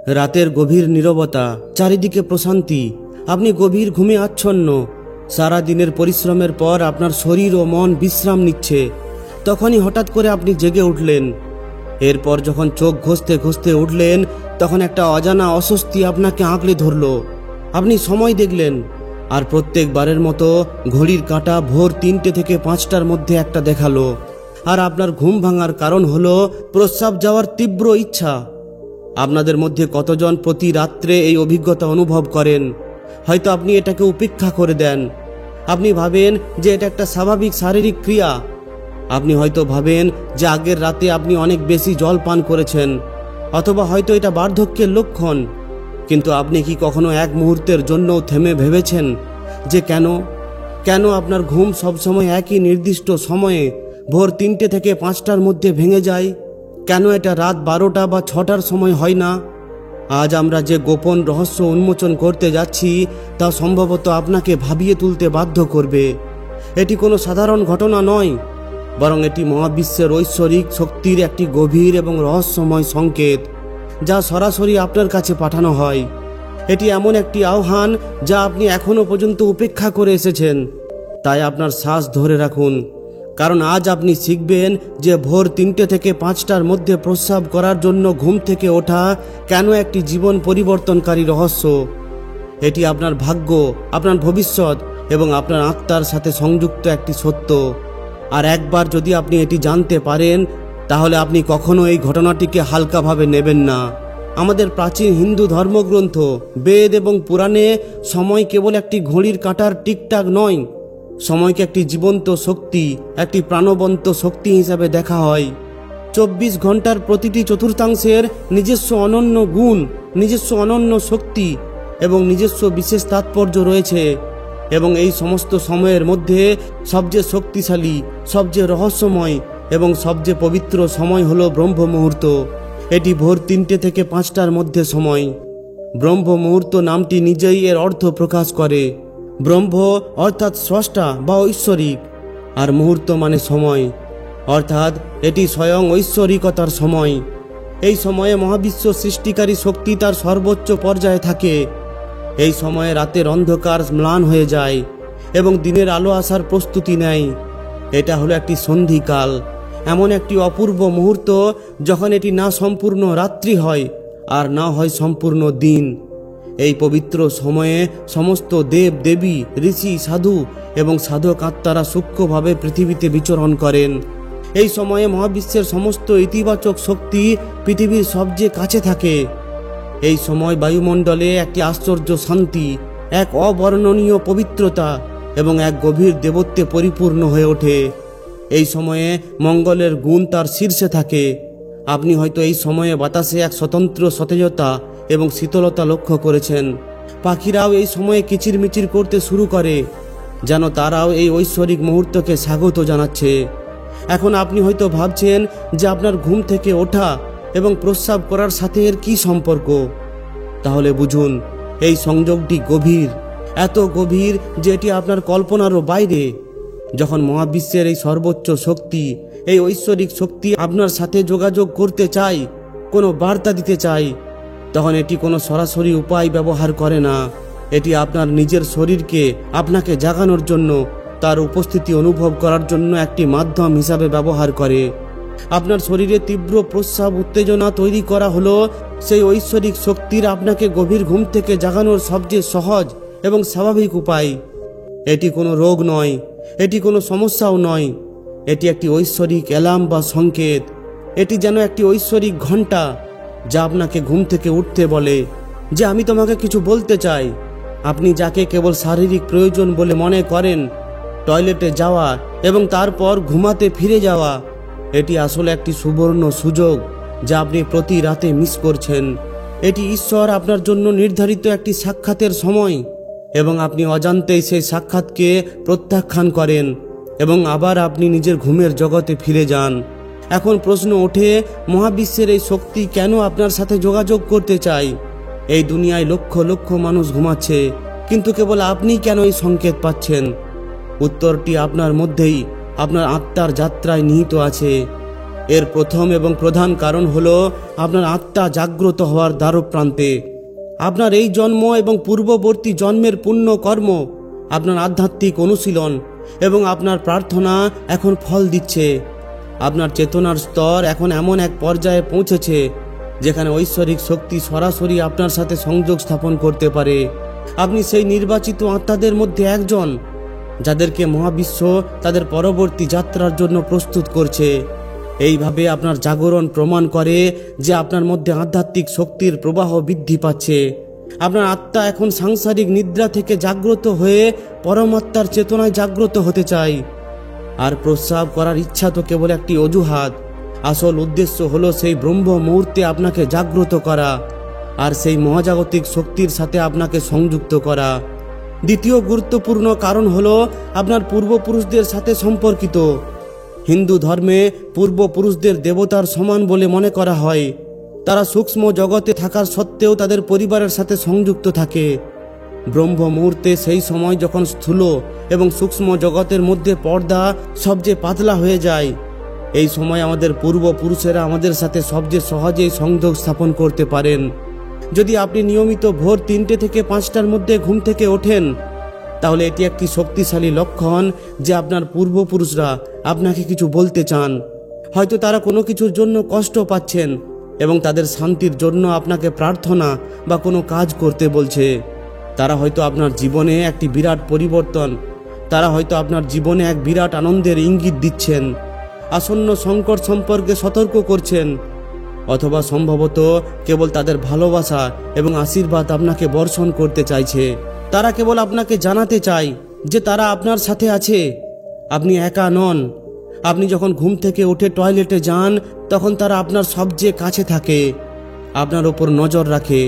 রাতের গভীর নীরবতা, চারিদিকে প্রশান্তি, আপনি গভীর ঘুমে আচ্ছন্ন। সারা দিনের পরিশ্রমের পর আপনার শরীর ও মন বিশ্রাম নিচ্ছে। তখনই হঠাৎ করে আপনি জেগে উঠলেন। এরপর যখন চোখ ঘষতে ঘষতে উঠলেন, তখন একটা অজানা অস্বস্তি আপনাকে আঁকড়ে ধরল। আপনি সময় দেখলেন, আর প্রত্যেকবারের মতো ঘড়ির কাঁটা ভোর 3টে থেকে 5টার মধ্যে একটা দেখালো। আর আপনার ঘুম ভাঙার কারণ হলো প্রস্রাব যাওয়ার তীব্র ইচ্ছা। আপনাদের মধ্যে কতজন প্রতি রাত্রে এই অভিজ্ঞতা অনুভব করেন? হয়তো আপনি এটাকে উপেক্ষা করে দেন। আপনি ভাবেন যে এটা একটা স্বাভাবিক শারীরিক ক্রিয়া। আপনি হয়তো ভাবেন যে আগের রাতে আপনি অনেক বেশি জল পান করেছেন, অথবা হয়তো এটা বার্ধক্যের লক্ষণ। কিন্তু আপনি কি কখনো এক মুহূর্তের জন্যও থেমে ভেবেছেন যে কেন আপনার ঘুম সবসময় একই নির্দিষ্ট সময়ে ভোর 3টে থেকে 5টার মধ্যে ভেঙে যায়? কেন এটা রাত 12টা বা 6টার সময় হয় না? আজ আমরা যে গোপন রহস্য উন্মোচন করতে যাচ্ছি তা সম্ভবত আপনাকে ভাবিয়ে তুলতে বাধ্য করবে। এটি কোনো সাধারণ ঘটনা নয়, বরং এটি মহাবিশ্বের ঐশ্বরিক শক্তির একটি গভীর এবং রহস্যময় সংকেত, যা সরাসরি আপনার কাছে পাঠানো হয়। এটি এমন একটি আহ্বান যা আপনি এখনো পর্যন্ত উপেক্ষা করে এসেছেন। তাই আপনার শ্বাস ধরে রাখুন, কারণ আজ আপনি শিখবেন যে ভোর 3টে থেকে 5টার মধ্যে প্রস্রাব করার জন্য ঘুম থেকে ওঠা কেন একটি জীবন পরিবর্তনকারী রহস্য। এটি আপনার ভাগ্য, আপনার ভবিষ্যৎ এবং আপনার আত্মার সাথে সংযুক্ত একটি সত্য। আর একবার যদি আপনি এটি জানতে পারেন, তাহলে আপনি কখনো এই ঘটনাটিকে হালকাভাবে নেবেন না। আমাদের প্রাচীন হিন্দু ধর্মগ্রন্থ, বেদ এবং পুরাণে সময় কেবল একটি ঘড়ির কাঁটার টিকটাক নয়, সময়কে একটি জীবন্ত শক্তি, একটি প্রাণবন্ত শক্তি হিসাবে দেখা হয়। 24 ঘন্টার প্রতিটি চতুর্থাংশের নিজস্ব অনন্য গুণ, নিজস্ব অনন্য শক্তি এবং নিজস্ব বিশেষ তাৎপর্য রয়েছে। এবং এই সমস্ত সময়ের মধ্যে সবচেয়ে শক্তিশালী, সবচেয়ে রহস্যময় এবং সবচেয়ে পবিত্র সময় হলো ব্রহ্ম মুহূর্ত। এটি ভোর 3টে থেকে 5টার মধ্যে সময়। ব্রহ্ম মুহূর্ত নামটি নিজেই এর অর্থ প্রকাশ করে। ব্রহ্ম অর্থাৎ স্রষ্টা বা ঐশ্বরিক, আর মুহূর্ত মানে সময়, অর্থাৎ এটি স্বয়ং ঐশ্বরিকতার সময়। এই সময়ে মহাবিশ্ব সৃষ্টিকারী শক্তি তার সর্বোচ্চ পর্যায়ে থাকে। এই সময়ে রাতের অন্ধকার ম্লান হয়ে যায় এবং দিনের আলো আসার প্রস্তুতি নেয়। এটা হলো একটি সন্ধিকাল, এমন একটি অপূর্ব মুহূর্ত যখন এটি না সম্পূর্ণ রাত্রি হয় আর না হয় সম্পূর্ণ দিন। এই পবিত্র সময়ে সমস্ত দেব দেবী, ঋষি, সাধু এবং সাধক আত্মারা সূক্ষ্মভাবে পৃথিবীতে বিচরণ করেন। এই সময়ে মহাবিশ্বের সমস্ত ইতিবাচক শক্তি পৃথিবীর সবচেয়ে কাছে থাকে। এই সময় বায়ুমণ্ডলে একটি আশ্চর্য শান্তি, এক অবর্ণনীয় পবিত্রতা এবং এক গভীর দেবত্বে পরিপূর্ণ হয়ে ওঠে। এই সময়ে মঙ্গলের গুণ তার শীর্ষে থাকে। আপনি হয়তো এই সময়ে বাতাসে এক স্বতন্ত্র সতেজতা এবং শীতলতা লক্ষ্য করেছেন। পাখিরাও এই সময়ে কিচিরমিচির করতে শুরু করে, যেন তারাও এই ঐশ্বরিক মুহূর্তকে স্বাগত জানাচ্ছে। এখন আপনি হয়তো ভাবছেন যে আপনার ঘুম থেকে ওঠা এবং প্রস্রাব করার সাথে এর কী সম্পর্ক? তাহলে বুঝুন, এই সংযোগটি গভীর, এত গভীর যে এটি আপনার কল্পনারও বাইরে। যখন মহাবিশ্বের এই সর্বোচ্চ শক্তি, এই ঐশ্বরিক শক্তি আপনার সাথে যোগাযোগ করতে চায়, কোনো বার্তা দিতে চায়, তখন এটি কোনো সরাসরি উপায় ব্যবহার করে না। এটি আপনার নিজের শরীরকে আপনাকে জাগানোর জন্য, তার উপস্থিতি অনুভব করার জন্য একটি মাধ্যম হিসাবে ব্যবহার করে। আপনার শরীরে তীব্র প্রস্রাব উত্তেজনা তৈরি করা হলো সেই ঐশ্বরিক শক্তির আপনাকে গভীর ঘুম থেকে জাগানোর সবচেয়ে সহজ এবং স্বাভাবিক উপায়। এটি কোনো রোগ নয়, এটি কোনো সমস্যাও নয়। এটি একটি ঐশ্বরিক অ্যালার্ম বা সংকেত। এটি যেন একটি ঐশ্বরিক ঘণ্টা যা আপনাকে ঘুম থেকে উঠতে বলে যে আমি তোমাকে কিছু বলতে চাই। আপনি যাকে কেবল শারীরিক প্রয়োজন বলে মনে করেন, টয়লেটে যাওয়া এবং তারপর ঘুমাতে ফিরে যাওয়া, এটি আসলে একটি সুবর্ণ সুযোগ যা আপনি প্রতি রাতে মিস করছেন। এটি ঈশ্বর আপনার জন্য নির্ধারিত একটি সাক্ষাতের সময়, এবং আপনি অজান্তেই সেই সাক্ষাৎকে প্রত্যাখ্যান করেন এবং আবার আপনি নিজের ঘুমের জগতে ফিরে যান। এখন প্রশ্ন ওঠে, মহাবিশ্বের এই শক্তি কেন আপনার সাথে যোগাযোগ করতে চায়? এই দুনিয়ায় লক্ষ লক্ষ মানুষ ঘুমাচ্ছে, কিন্তু কেবল আপনি কেন এই সংকেত পাচ্ছেন? উত্তরটি আপনার মধ্যেই, আপনার আত্মার যাত্রায় নিহিত আছে। এর প্রথম এবং প্রধান কারণ হলো আপনার আত্মা জাগ্রত হওয়ার দ্বারপ্রান্তে। আপনার এই জন্ম এবং পূর্ববর্তী জন্মের পুণ্য কর্ম, আপনার আধ্যাত্মিক অনুশীলন এবং আপনার প্রার্থনা এখন ফল দিচ্ছে। আপনার চেতনার স্তর এখন এমন এক পর্যায়ে পৌঁছেছে যেখানে ঐশ্বরিক শক্তি সরাসরি আপনার সাথে সংযোগ স্থাপন করতে পারে। আপনি সেই নির্বাচিত আত্মাদের মধ্যে একজন যাদেরকে মহাবিশ্ব তাদের পরবর্তী যাত্রার জন্য প্রস্তুত করছে। এইভাবে আপনার জাগরণ প্রমাণ করে যে আপনার মধ্যে আধ্যাত্মিক শক্তির প্রবাহ বৃদ্ধি পাচ্ছে। আপনার আত্মা এখন সাংসারিক নিদ্রা থেকে জাগ্রত হয়ে পরমাত্মার চেতনায় জাগ্রত হতে চায়। আর প্রস্রাব করার ইচ্ছা তো কেবল একটি অজুহাত। আসল উদ্দেশ্য হলো সেই ব্রহ্ম মুহূর্তে আপনাকে জাগ্রত করা আর সেই মহাজাগতিক শক্তির সাথে আপনাকে সংযুক্ত করা। দ্বিতীয় গুরুত্বপূর্ণ কারণ হলো আপনার পূর্বপুরুষদের সাথে সম্পর্কিত। হিন্দু ধর্মে পূর্বপুরুষদের দেবতার সমান বলে মনে করা হয়। তারা সূক্ষ্ম জগতে থাকার সত্ত্বেও তাদের পরিবারের সাথে সংযুক্ত থাকে। ব্রহ্ম মুহূর্তে সেই সময় যখন স্থূল এবং সূক্ষ্ম জগতের মধ্যে পর্দা সবচেয়ে পাতলা হয়ে যায়, এই সময় আমাদের পূর্বপুরুষেরা আমাদের সাথে সবচেয়ে সহজেই সংযোগ স্থাপন করতে পারেন। যদি আপনি নিয়মিত ভোর 3টে থেকে 5টার মধ্যে ঘুম থেকে ওঠেন, তাহলে এটি একটি শক্তিশালী লক্ষণ যে আপনার পূর্বপুরুষরা আপনাকে কিছু বলতে চান। হয়তো তারা কোনো কিছুর জন্য কষ্ট পাচ্ছেন এবং তাদের শান্তির জন্য আপনাকে প্রার্থনা বা কোনো কাজ করতে বলছে। তারা হয়তো আপনার জীবনে একটি বিরাট পরিবর্তন, তারা হয়তো আপনার জীবনে এক বিরাট আনন্দের ইঙ্গিত দিচ্ছেন, আসন্ন সংকট সম্পর্কে সতর্ক করছেন, অথবা সম্ভবত কেবল তাদের ভালোবাসা এবং আশীর্বাদ আপনাকে বর্ষণ করতে চাইছে। তারা কেবল আপনাকে জানাতে চায় যে তারা আপনার সাথে আছে, আপনি একা নন। আপনি যখন ঘুম থেকে উঠে টয়লেটে যান, তখন তারা আপনার সবচেয়ে কাছে থাকে, আপনার ওপর নজর রাখে।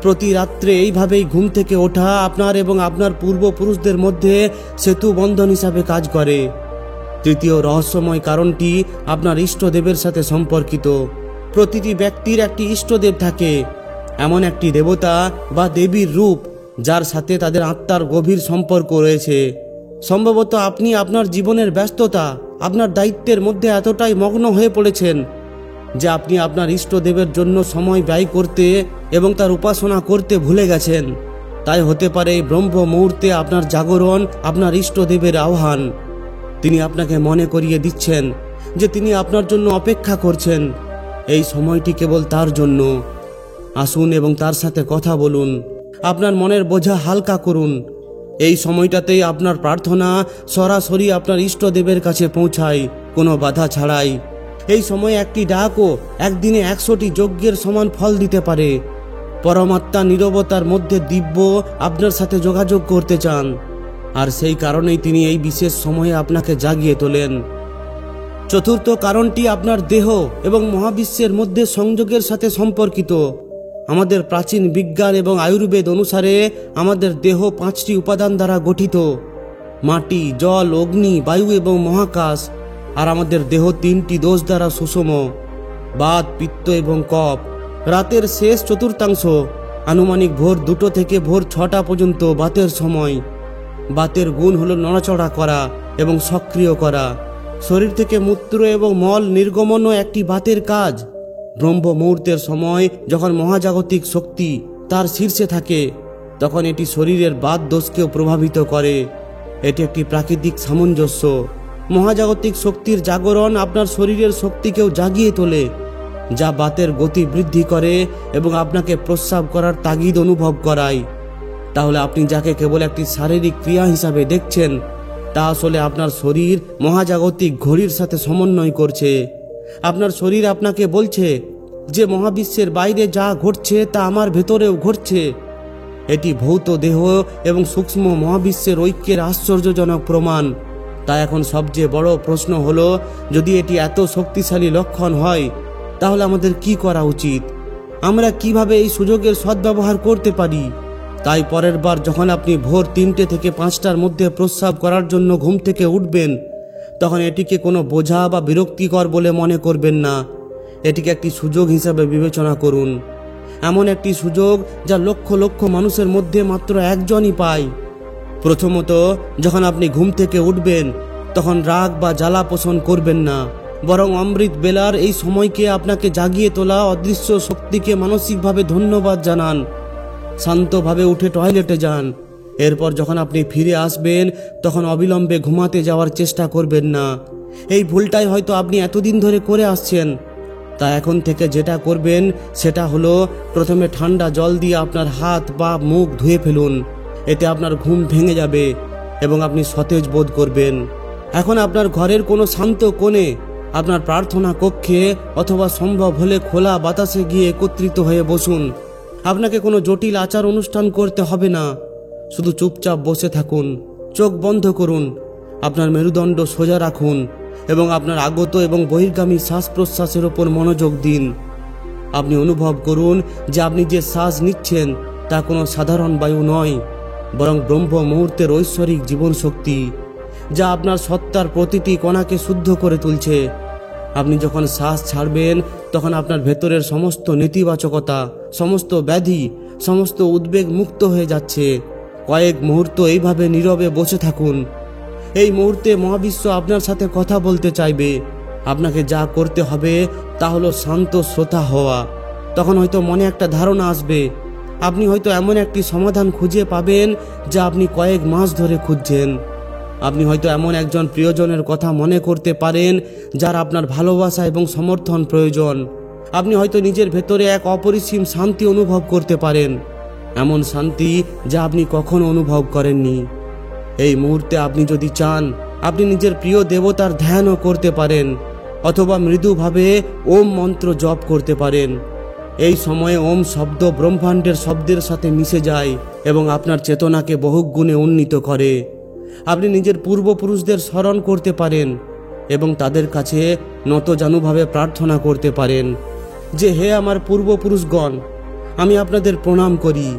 প্রতি রাত্রে এইভাবেই ঘুম থেকে ওঠা আপনার এবং আপনার পূর্বপুরুষদের মধ্যে সেতু বন্ধন হিসাবে কাজ করে। তৃতীয় রহস্যময় কারণটি আপনার ইষ্টদেবের সাথে সম্পর্কিত। প্রতিটি ব্যক্তির একটি ইষ্টদেব থাকে, এমন একটি দেবতা বা দেবীর রূপ যার সাথে তাদের আত্মার গভীর সম্পর্ক রয়েছে। সম্ভবত আপনি আপনার জীবনের ব্যস্ততা, আপনার দায়িত্বের মধ্যে এতটাই মগ্ন হয়ে পড়েছেন যে আপনি আপনার ইষ্টদেবের জন্য সময় ব্যয় করতে এবং তার উপাসনা করতে ভুলে গেছেন। তাই হতে পারে এই ব্রহ্ম মুহূর্তে আপনার জাগরণ আপনার ইষ্টদেবের আহ্বান। তিনি আপনাকে মনে করিয়ে দিচ্ছেন যে তিনি আপনার জন্য অপেক্ষা করছেন। এই সময়টি কেবল তার জন্য। আসুন এবং তার সাথে কথা বলুন, আপনার মনের বোঝা হালকা করুন। এই সময়টাতেই আপনার প্রার্থনা সরাসরি আপনার ইষ্টদেবের কাছে পৌঁছায়, কোনো বাধা ছাড়াই। এই সময় একটি ডাকও একদিনে 100টি যজ্ঞের সমান ফল দিতে পারে। পরমাত্মা নীরবতার মধ্যে দিব্য আপনার সাথে যোগাযোগ করতে চান, আর সেই কারণেই তিনি এই বিশেষ সময়ে আপনাকে জাগিয়ে তোলেন। চতুর্থ কারণটি আপনার দেহ এবং মহাবিশ্বের মধ্যে সংযোগের সাথে সম্পর্কিত। আমাদের প্রাচীন বিজ্ঞান এবং আয়ুর্বেদ অনুসারে আমাদের দেহ 5টি উপাদান দ্বারা গঠিত: মাটি, জল, অগ্নি, বায়ু এবং মহাকাশ। আর আমাদের দেহ 3টি দোষ দ্বারা সুষম: বাত, পিত্ত এবং কফ। রাতের শেষ চতুর্থাংশ, আনুমানিক ভোর 2টো থেকে ভোর 6টা পর্যন্ত বাতের সময়। বাতের গুণ হলো নড়াচড়া করা এবং সক্রিয় করা। শরীর থেকে মূত্র এবং মল নির্গমনও একটি বাতের কাজ। ব্রহ্ম মুহূর্তের সময় যখন মহাজাগতিক শক্তি তার শীর্ষে থাকে, তখন এটি শরীরের বাত দোষকেও প্রভাবিত করে। এটি একটি প্রাকৃতিক সামঞ্জস্য। মহাজাগতিক শক্তির জাগরণ আপনার শরীরের শক্তিকেও জাগিয়ে তোলে, যা বাতের গতি বৃদ্ধি করে এবং আপনাকে প্রস্রাব করার তাগিদ অনুভব করায়। তাহলে আপনি যাকে কেবল একটি শারীরিক ক্রিয়া হিসাবে দেখছেন, তা আসলে আপনার শরীর মহাজাগতিক ঘড়ির সাথে সমন্বয় করছে। আপনার শরীর আপনাকে বলছে যে মহাবিশ্বের বাইরে যা ঘটছে তা আমার ভেতরেও ঘটছে। এটি ভৌত দেহ এবং সূক্ষ্ম মহাবিশ্বের ঐক্যের আশ্চর্যজনক প্রমাণ। তাই এখন সবচেয়ে বড় প্রশ্ন হলো, যদি এটি এত শক্তিশালী লক্ষণ হয়, তাহলে আমাদের কি করা উচিত? আমরা কিভাবে এই সুযোগের সদ্ব্যবহার করতে পারি? তাই পরের বার যখন আপনি ভোর 3টে থেকে 5টার মধ্যে প্রস্রাব করার জন্য ঘুম থেকে উঠবেন, তখন এটিকে কোনো বোঝা বা বিরক্তিকর বলে মনে করবেন না। এটিকে একটি সুযোগ হিসাবে বিবেচনা করুন, এমন একটি সুযোগ যা লক্ষ লক্ষ মানুষের মধ্যে মাত্র একজনই পায়। প্রথমত, যখন আপনি ঘুম থেকে উঠবেন, তখন রাগ বা জ্বালা পোষণ করবেন না। বরং অমৃত বেলার এই সময়কে আপনাকে জাগিয়ে তোলা অদৃশ্য শক্তিকে মানসিকভাবে ধন্যবাদ জানান। শান্তভাবে উঠে টয়লেটে যান। এরপর যখন আপনি ফিরে আসবেন তখন অবিলম্বে ঘুমাতে যাওয়ার চেষ্টা করবেন না। এই ভুলটাই হয়তো আপনি এতদিন ধরে করে আসছেন। তা এখন থেকে যেটা করবেন সেটা হলো প্রথমে ঠান্ডা জল দিয়ে আপনার হাত বা মুখ ধুয়ে ফেলুন। এতে আপনার ঘুম ভেঙে যাবে এবং আপনি সতেজ বোধ করবেন। এখন আপনার ঘরের কোনো শান্ত কোণে, আপনার প্রার্থনা কক্ষে অথবা সম্ভব হলে খোলা বাতাসে গিয়ে একত্রিত হয়ে বসুন। আপনাকে কোনো জটিল আচার অনুষ্ঠান করতে হবে না। শুধু চুপচাপ বসে থাকুন, চোখ বন্ধ করুন, আপনার মেরুদণ্ড সোজা রাখুন এবং আপনার আগত এবং বহির্গামী শ্বাস প্রশ্বাসের ওপর মনোযোগ দিন। আপনি অনুভব করুন যে আপনি যে শ্বাস নিচ্ছেন তা কোনো সাধারণ বায়ু নয়, বরং ব্রহ্ম মুহূর্তের ঐশ্বরিক জীবন শক্তি, যা আপনার সত্তার প্রতিটি কণাকে শুদ্ধ করে তুলছে। আপনি যখন শ্বাস ছাড়বেন তখন আপনার ভেতরের সমস্ত নেতিবাচকতা, সমস্ত ব্যাধি, সমস্ত উদ্বেগ মুক্ত হয়ে যাচ্ছে। কয়েক মুহূর্ত এইভাবে নীরবে বসে থাকুন। এই মুহূর্তে মহাবিশ্ব আপনার সাথে কথা বলতে চাইবে। আপনাকে যা করতে হবে তা হলো শান্ত শ্রোতা হওয়া। তখন হয়তো মনে একটা ধারণা আসবে। আপনি হয়তো এমন একটি সমাধান খুঁজে পাবেন যা আপনি কয়েক মাস ধরে খুঁজছেন। আপনি হয়তো এমন একজন প্রিয়জনের কথা মনে করতে পারেন যার আপনার ভালোবাসা এবং সমর্থন প্রয়োজন। আপনি হয়তো নিজের ভেতরে এক অপরিসীম শান্তি অনুভব করতে পারেন, এমন শান্তি যা আপনি কখনো অনুভব করেননি। এই মুহূর্তে আপনি যদি চান আপনি নিজের প্রিয় দেবতার ধ্যানও করতে পারেন অথবা মৃদুভাবে ওম মন্ত্র জপ করতে পারেন। এই সময়ে ওম শব্দ ব্রহ্মাণ্ডের শব্দের সাথে মিশে যায় এবং আপনার চেতনাকে বহুগুণে উন্নীত করে। আপনি নিজের পূর্বপুরুষদের স্মরণ করতে পারেন এবং তাদের কাছে নতজানুভাবে প্রার্থনা করতে পারেন যে, হে আমার পূর্বপুরুষগণ, আমি আপনাদের প্রণাম করি।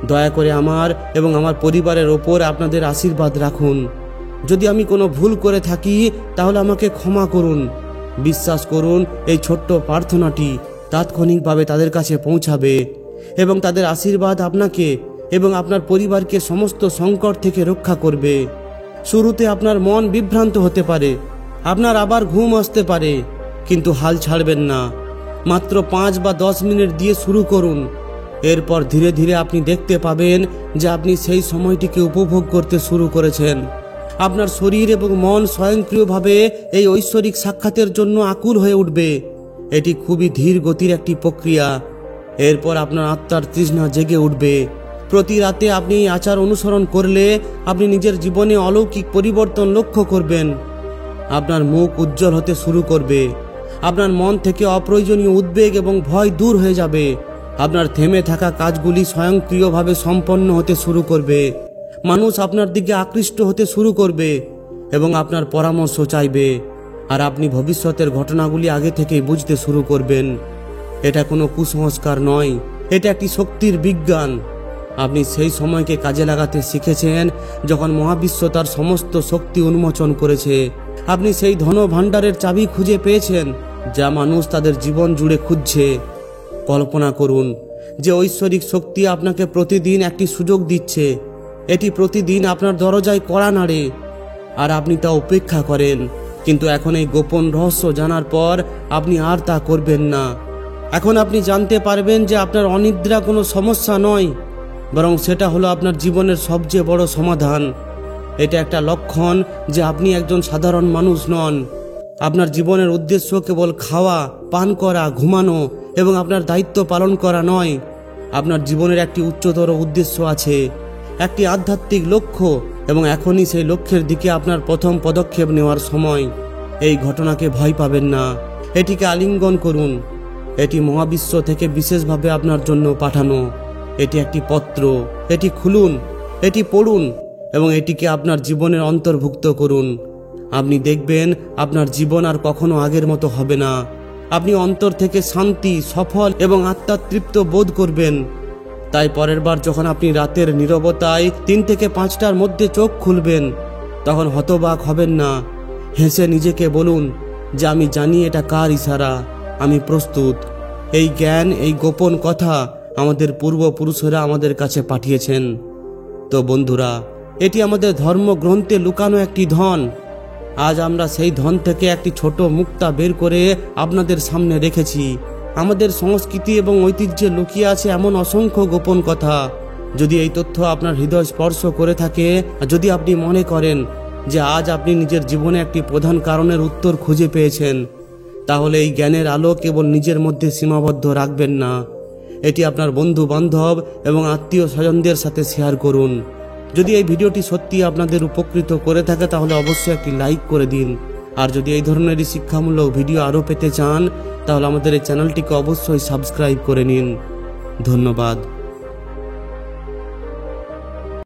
দয়া করে আমার এবং আমার পরিবারের ওপর আপনাদের আশীর্বাদ রাখুন। যদি আমি কোনো ভুল করে থাকি তাহলে আমাকে ক্ষমা করুন। বিশ্বাস করুন, এই ছোট্ট প্রার্থনাটি তাৎক্ষণিকভাবে তাদের কাছে পৌঁছাবে এবং তাদের আশীর্বাদ আপনাকে এবং আপনার পরিবারকে সমস্ত সংকট থেকে রক্ষা করবে। শুরুতে আপনার মন বিভ্রান্ত হতে পারে, আপনার আবার ঘুম আসতে পারে, কিন্তু হাল ছাড়বেন না। মাত্র 5 বা 10 মিনিট দিয়ে শুরু করুন। এরপর ধীরে ধীরে আপনি দেখতে পাবেন যে আপনি সেই সময়টিকে উপভোগ করতে শুরু করেছেন। আপনার শরীর এবং মন স্বয়ংক্রিয়ভাবে এই ঐশ্বরিক সাক্ষাতের জন্য আকুল হয়ে উঠবে। এটি খুবই ধীর গতির একটি প্রক্রিয়া। এরপর আপনার আত্মার তৃষ্ণা জেগে উঠবে। প্রতি রাতে আপনি এই আচার অনুসরণ করলে আপনি নিজের জীবনে অলৌকিক পরিবর্তন লক্ষ্য করবেন। আপনার মুখ উজ্জ্বল হতে শুরু করবে, আপনার মন থেকে অপ্রয়োজনীয় উদ্বেগ এবং ভয় দূর হয়ে যাবে। আপনার থেমে থাকা কাজগুলি স্বয়ংক্রিয়ভাবে সম্পন্ন হতে শুরু করবে। মানুষ আপনার দিকে আকৃষ্ট হতে শুরু করবে এবং আপনার পরামর্শ চাইবে, আর আপনি ভবিষ্যতের ঘটনাগুলি আগে থেকেই বুঝতে শুরু করবেন। এটা কোনো কুসংস্কার নয়, এটা একটি শক্তির বিজ্ঞান। আপনি সেই সময়কে কাজে লাগাতে শিখেছেন যখন মহাবিশ্ব তার সমস্ত শক্তি উন্মোচন করেছে। আপনি সেই ধন ভাণ্ডারের চাবি খুঁজে পেয়েছেন যা মানুষ তাদের জীবন জুড়ে খুঁজছে। কল্পনা করুন যে ঐশ্বরিক শক্তি আপনাকে প্রতিদিন একটি সুযোগ দিচ্ছে। এটি প্রতিদিন আপনার দরজায় কড়া নাড়ে আর আপনি তা উপেক্ষা করেন। কিন্তু এখন এই গোপন রহস্য জানার পর আপনি আর তা করবেন না। এখন আপনি জানতে পারবেন যে আপনার অনিদ্রা কোনো সমস্যা নয়, বরং সেটা হলো আপনার জীবনের সবচেয়ে বড় সমাধান। এটা একটা লক্ষণ যে আপনি একজন সাধারণ মানুষ নন। আপনার জীবনের উদ্দেশ্য কেবল খাওয়া, পান করা, ঘুমানো এবং আপনার দায়িত্ব পালন করা নয়। আপনার জীবনের একটি উচ্চতর উদ্দেশ্য আছে, একটি আধ্যাত্মিক লক্ষ্য, এবং এখনই সেই লক্ষ্যের দিকে আপনার প্রথম পদক্ষেপ নেওয়ার সময়। এই ঘটনাকে ভয় পাবেন না, এটিকে আলিঙ্গন করুন। এটি মহাবিশ্ব থেকে বিশেষভাবে আপনার জন্য পাঠানো। এটি একটি পত্র। এটি খুলুন, এটি পড়ুন এবং এটিকে আপনার জীবনের অন্তর্ভুক্ত করুন। আপনি দেখবেন আপনার জীবন আর কখনো আগের মতো হবে না। আপনি অন্তর থেকে শান্তি, সফল এবং আত্মতৃপ্ত বোধ করবেন। তাই পরের বার যখন আপনি রাতের নীরবতায় 3 থেকে 5টার মধ্যে চোখ খুলবেন, তখন হতবাক হবেন না। হেসে নিজেকে বলুন যে আমি জানি এটা কার ইশারা, আমি প্রস্তুত। এই জ্ঞান, এই গোপন কথা আমাদের পূর্বপুরুষেরা আমাদের কাছে পাঠিয়েছেন। তো বন্ধুরা, এটি আমাদের ধর্মগ্রন্থে লুকানো একটি ধন। আজ আমরা সেই ধন থেকে একটি ছোট মুক্তা বের করে আপনাদের সামনে রেখেছি। আমাদের সংস্কৃতি এবং ঐতিহ্যে লুকিয়ে আছে এমন অসংখ্য গোপন কথা। যদি এই তথ্য আপনার হৃদয় স্পর্শ করে থাকে, আর যদি আপনি মনে করেন যে আজ আপনি নিজের জীবনে একটি প্রধান কারণের উত্তর খুঁজে পেয়েছেন, তাহলে এই জ্ঞানের আলো কেবল নিজের মধ্যে সীমাবদ্ধ রাখবেন না, এটি আপনার বন্ধু বান্ধব এবং আত্মীয় স্বজনদের সাথে শেয়ার করুন। যদি এই ভিডিওটি সত্যি আপনাদের উপকৃত করে থাকে তাহলে অবশ্যই একটি লাইক করে দিন। আর যদি এই ধরনেরই শিক্ষামূলক ভিডিও আরও পেতে চান তাহলে আমাদের এই চ্যানেলটিকে অবশ্যই সাবস্ক্রাইব করে নিন। ধন্যবাদ।